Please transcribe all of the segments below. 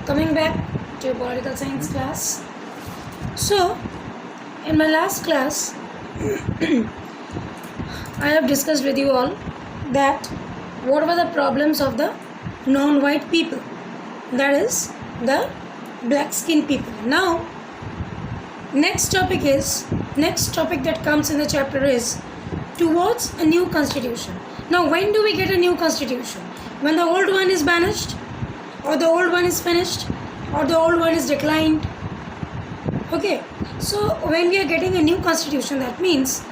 Coming back to political science class. So, in my last class, I have discussed with you all that what were the problems of the non-white people, that is the black skin people. Now, next topic that comes in the chapter is towards a new constitution. Now, when do we get a new constitution? When the old one is banished, or the old one is finished, or the old one is declined. Okay, so when we are getting a new constitution, that means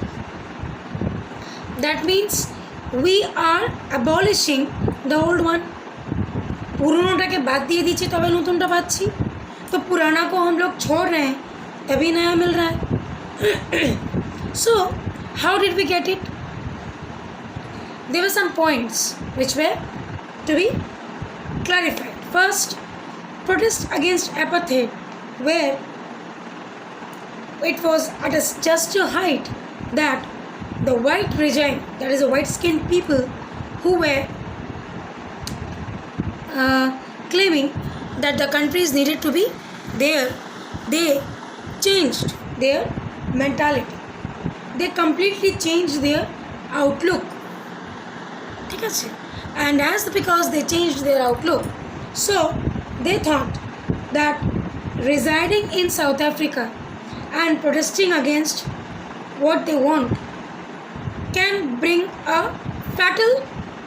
we are abolishing the old one. पुरानोटाके बात दिए दीजिए तबे नतूनटा पाচ্ছি, तो पुराना को हम लोग छोड़ रहे हैं तभी नया मिल रहा है. So how did we get it? There were some points which were to be clarified. First, protest against apartheid, where it was at just a height that the white regime, that is the white skinned people who were claiming that the countries needed to be there, they changed their mentality. They completely changed their outlook. And because they changed their outlook, so they thought that residing in South Africa and protesting against what they want can bring a fatal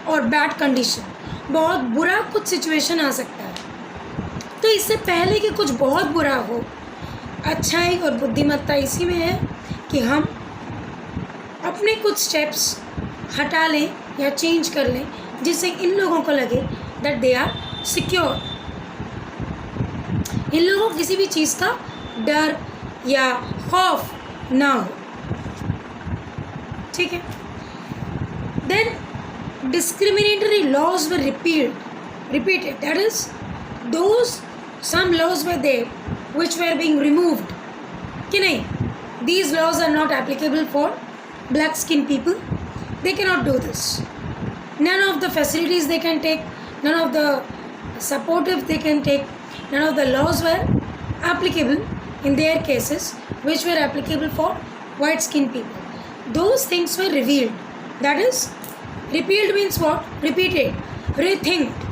or bad condition. बहुत बुरा कुछ situation आ सकता है. तो इससे पहले कि कुछ बहुत बुरा हो, अच्छाई और बुद्धिमत्ता इसी में है कि हम अपने कुछ स्टेप्स हटा लें या चेंज कर लें, जिससे इन लोगों को लगे दैट दे आर सिक्योर. इन लोगों को किसी भी चीज़ का डर या खौफ ना हो. ठीक है. Then discriminatory laws were repeated. That is, some laws were there which were being removed. कि नहीं, these laws are not applicable for black skin people. They cannot do this. None of the facilities they can take, none of the supportive they can take, none of the laws were applicable in their cases which were applicable for white skin people. Those things were revealed. That is, repealed means what? Repeated, rethinked.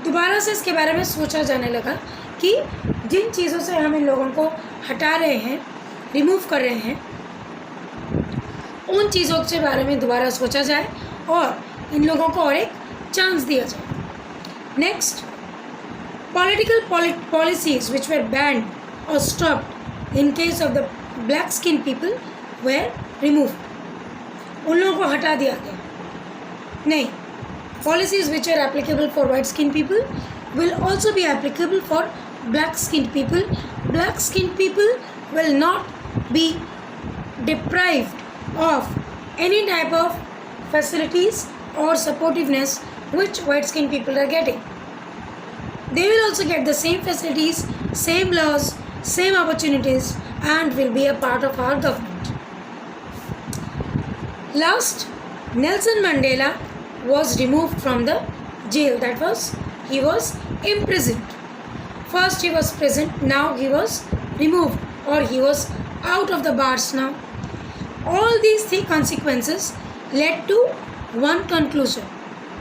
दोबारा से इसके बारे में सोचा जाने लगा कि जिन चीज़ों से हम इन लोगों को हटा रहे हैं, रिमूव कर रहे हैं, उन चीज़ों के बारे में दोबारा सोचा जाए और इन लोगों को और एक चांस दिया जाए. Next, political policies which were banned और stopped in case of the black skin people were removed. उन लोगों को हटा दिया गया. नहीं, policies which are applicable for white skinned people will also be applicable for black skinned people. Black skinned people will not be deprived of any type of facilities or supportiveness which white skinned people are getting. They will also get the same facilities, same laws, same opportunities, and will be a part of our government. Last, Nelson Mandela was removed from the jail. That was, he was imprisoned. First he was present, now he was removed, or he was out of the bars now. All these three consequences led to one conclusion.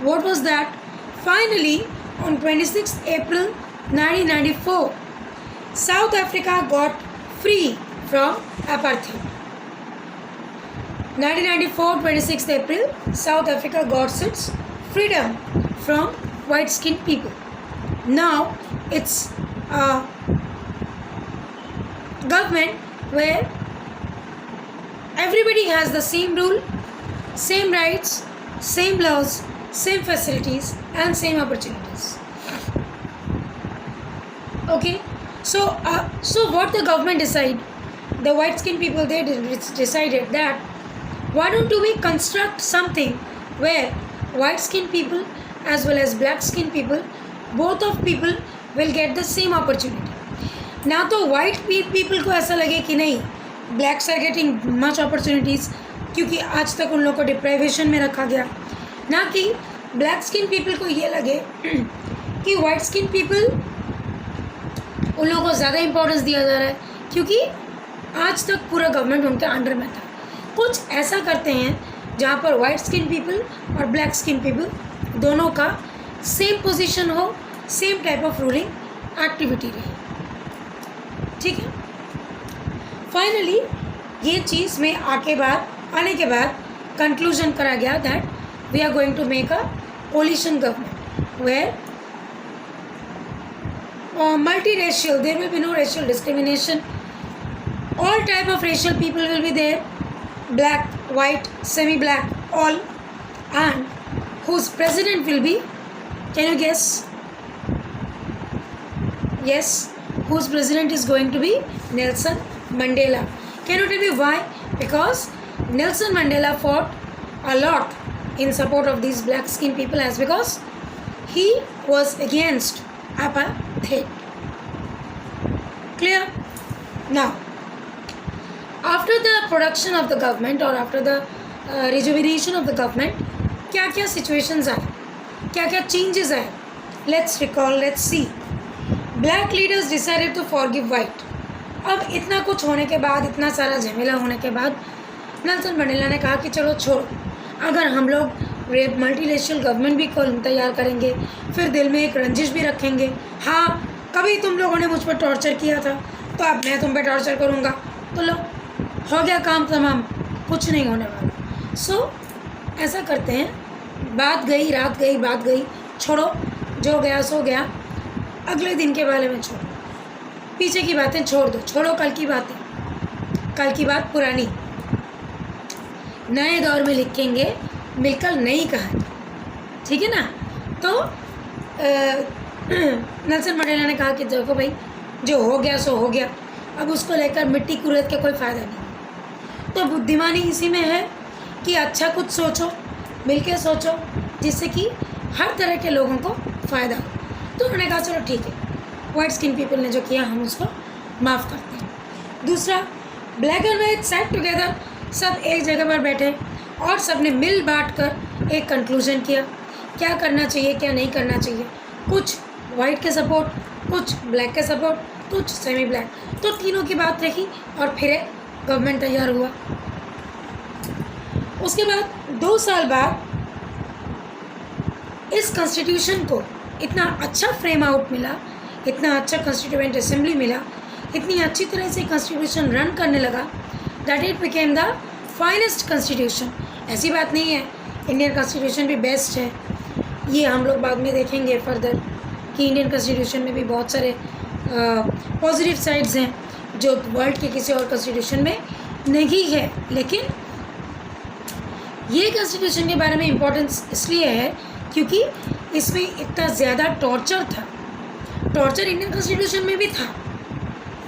What was that? Finally, on 26th April 1994, South Africa got free from apartheid. 1994, 26th April, South Africa got its freedom from white skinned people. Now it's a government where everybody has the same rule, same rights, same laws, same facilities, and same opportunities. Okay, so what the government decided, the white skinned people, they decided that why don't we construct something where white skinned people as well as black skinned people, both of people will get the same opportunity. ना तो white people को ऐसा लगे कि नहीं, blacks are getting much opportunities क्योंकि आज तक उन लोगों को deprivation में रखा गया, ना कि black skin people को ये लगे कि white skin people उन लोगों को ज़्यादा इम्पोर्टेंस दिया जा रहा है क्योंकि आज तक पूरा गवर्नमेंट उनके अंडर में था। कुछ ऐसा करते हैं जहाँ पर वाइट स्किन पीपल और ब्लैक स्किन पीपल दोनों का सेम पोजीशन हो, same type of ruling activity रहे। ठीक है, फाइनली ये चीज़ में आने के बाद कंक्लूजन करा गया that we are going to make a coalition government where multiracial, there will be no racial discrimination, all type of racial people will be there, black, white, semi-black, all, and whose president will be, can you guess? Yes, whose president is going to be Nelson Mandela. Can you tell me why? Because Nelson Mandela fought a lot in support of these black skin people, as because he was against apartheid. Clear? Now, after the production of the government or after the rejuvenation of the government, क्या क्या situations आए, क्या क्या changes आए? Let's recall, let's see. Black leaders decided to forgive white. अब इतना कुछ होने के बाद, इतना सारा झमेला होने के बाद, नेल्सन मंडेला ने कहा कि चलो छोड़ो, अगर हम लोग मल्टीरेशियल गवर्नमेंट भी तैयार करेंगे, फिर दिल में एक रंजिश भी रखेंगे, हाँ कभी तुम लोगों ने मुझ पर टॉर्चर किया था तो अब मैं तुम पर टॉर्चर करूँगा, तो लो हो गया काम तमाम, कुछ नहीं होने वाला। सो ऐसा करते हैं, बात गई रात गई, बात गई, छोड़ो, जो गया सो गया, अगले दिन के बारे में छोड़ो, पीछे की बातें छोड़ दो, छोड़ो कल की बातें, कल की बात पुरानी, नए दौर में लिखेंगे मिलकर नई कहानी। ठीक है ना? तो नेल्सन मंडेला ने कहा कि देखो भाई, जो हो गया सो हो गया, अब उसको लेकर मिट्टी कुरेद के कोई फ़ायदा नहीं। तो बुद्धिमानी इसी में है कि अच्छा कुछ सोचो, मिलके सोचो, जिससे कि हर तरह के लोगों को फ़ायदा हो। तो उन्होंने कहा चलो ठीक है, वाइट स्किन पीपल ने जो किया हम उसको माफ़ करते हैं। दूसरा, black and white set together, सब एक जगह पर बैठे और सब ने मिल बांट कर एक कंक्लूजन किया, क्या करना चाहिए क्या नहीं करना चाहिए। कुछ वाइट के सपोर्ट, कुछ ब्लैक के सपोर्ट, कुछ सेमी ब्लैक, तो तीनों की बात रखी और फिर एक गवर्नमेंट तैयार हुआ। उसके बाद 2 साल बाद इस कॉन्स्टिट्यूशन को इतना अच्छा फ्रेम आउट मिला, इतना अच्छा कॉन्स्टिट्यूएंट असेंबली मिला, इतनी अच्छी तरह से कॉन्स्टिट्यूशन रन करने लगा that it became the finest constitution. ऐसी बात नहीं है इंडियन कॉन्स्टिट्यूशन भी बेस्ट है, ये हम लोग बाद में देखेंगे फर्दर कि इंडियन कॉन्स्टिट्यूशन में भी बहुत सारे पॉजिटिव साइड्स हैं जो वर्ल्ड के किसी और कॉन्स्टिट्यूशन में नहीं है। लेकिन ये कॉन्स्टिट्यूशन के बारे में इम्पोर्टेंस इसलिए है क्योंकि इसमें इतना ज़्यादा टॉर्चर था। टॉर्चर इंडियन कॉन्स्टिट्यूशन में भी था,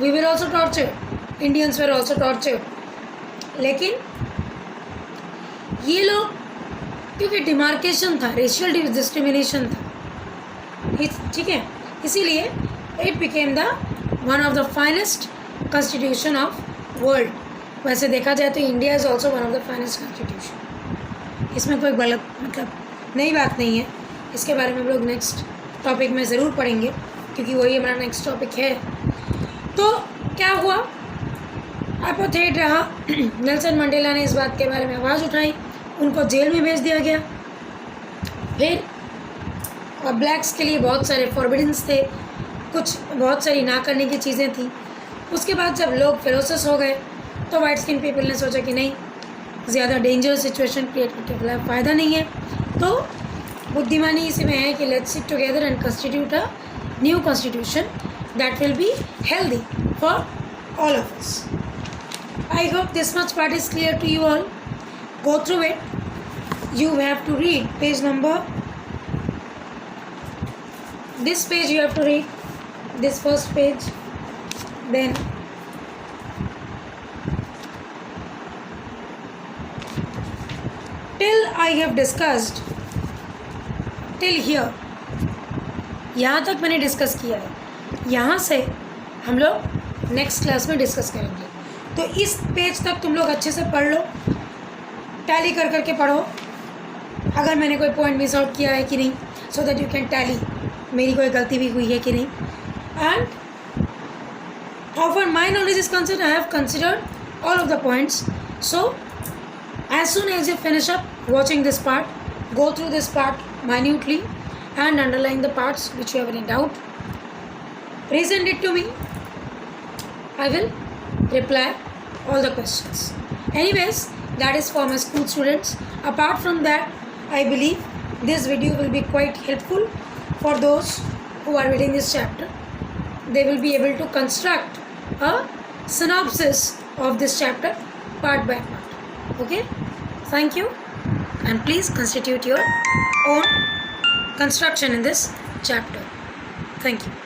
we were also torture, Indians were also torture, लेकिन ये लोग क्योंकि डिमार्केशन था, रेशियल डिस्क्रिमिनेशन था, ठीक है, इसीलिए it became the one of the finest constitution of world. वैसे देखा जाए तो India is also one of the finest constitution, इसमें कोई गलत मतलब नई बात नहीं है। इसके बारे में हम लोग नेक्स्ट टॉपिक में ज़रूर पढ़ेंगे क्योंकि वही हमारा नेक्स्ट टॉपिक है। तो क्या हुआ, अपार्थाइड रहा, नेल्सन मंडेला ने इस बात के बारे में आवाज़ उठाई, उनको जेल में भेज दिया गया। फिर ब्लैक्स के लिए बहुत सारे फॉरबिडेंस थे, कुछ बहुत सारी ना करने की चीज़ें थी। उसके बाद जब लोग फेरोसिस हो गए तो वाइट स्किन पीपल ने सोचा कि नहीं, ज़्यादा डेंजरस सिचुएशन क्रिएट करके फ़ायदा नहीं है। तो बुद्धिमानी इसी में है कि let's sit together and constitute a new constitution that will be healthy for all of us. I hope this much part is clear to you all. Go through it. You have to read page number. This page you have to read. This first page. Then till I have discussed till here. यहाँ तक मैंने discuss किया है, यहाँ से हम लोग next class में डिस्कस करेंगे। तो इस पेज तक तुम लोग अच्छे से पढ़ लो, टैली कर करके पढ़ो अगर मैंने कोई पॉइंट मिस आउट किया है कि नहीं, so that you can tally मेरी कोई गलती भी हुई है कि नहीं। And how far my knowledge is concerned, I have considered all of the points. So as soon as you finish up watching this part, go through this part minutely and underline the parts which you have in doubt. Present it to me. I will reply all the questions. Anyways, that is for my school students. Apart from that, I believe this video will be quite helpful for those who are reading this chapter. They will be able to construct a synopsis of this chapter part by part. Okay? Thank you, and please constitute your own construction in this chapter. Thank you.